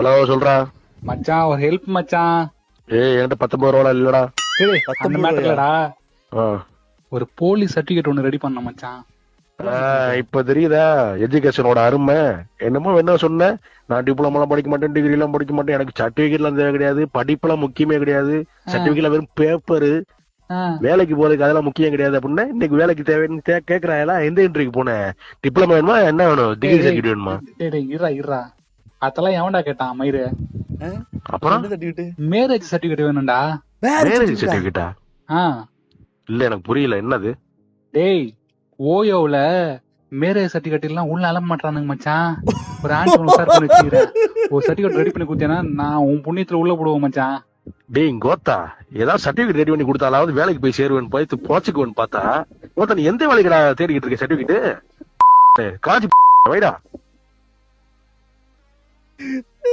Hello சொல்றா. மச்சான் ஒரு ஹெல்ப் மச்சான். என்கிட்ட 19 ரூபா இல்லடா. டேய், அந்த மேட்டர் இல்லடா. ஆ. ஒரு போலீஸ் சர்டிபிகேட் ஒன்னு ரெடி பண்ண மச்சான். இப்ப தெரியுதா எஜுகேஷனோட அருமை? என்னமோ என்ன சொன்ன, நான் டிப்ளமோலாம் படிக்க மாட்டேன், டிகிரி எல்லாம் படிக்க மாட்டேன், எனக்கு சர்டிபிகேட் எல்லாம் தேவை கிடையாது, படிப்பெல்லாம் முக்கியமே கிடையாது, சர்டிபிகேட்ல வெறும் பேப்பரு, வேலைக்கு போறதுக்கு அதெல்லாம் முக்கியம் கிடையாது அப்படின்னு இன்னைக்கு வேலைக்கு தேவைன்னு கேக்குறாங்களா? எந்த இன்டர்வியூக்கு போனேன்? டிப்ளமோ வேணுமா, என்ன வேணும், டிகிரி சர்டிபிகேட் வேணுமா? இருடா அதெல்லாம் எவன்டா கேட்டான் மயிறு? அப்புறம் மேரேஜ் சர்டிபிகேட் வேணும்டா. மேரேஜ் சர்டிபிகேட்டா? ஆ இல்ல எனக்கு புரியல, என்னது? டேய், ஓயோல மேரேஜ் சர்டிபிகேட் எல்லாம் உள்ள அலம்ப மாட்டானுங்க மச்சான். ஒரு ஆன்டி உசார் பண்ணி வச்சுக்கிறேன். ஒரு சர்டிபிகேட் ரெடி பண்ணி கொடுத்தேன்னா நான் உன் புண்ணியத்துல உள்ள போடுவோம் மச்சான். டேய் கோத்தா, ஏதாவது சர்டிபிகேட் ரெடி பண்ணி கொடுத்தாலாவது வேலைக்கு போய் சேருவேன் போய் போச்சுக்குவேன்னு பார்த்தா, கோத்தா நீ எந்த வேலைக்கு தேடிக்கிட்டு இருக்க சர்டிபிகேட்? காஞ்சி வைடா.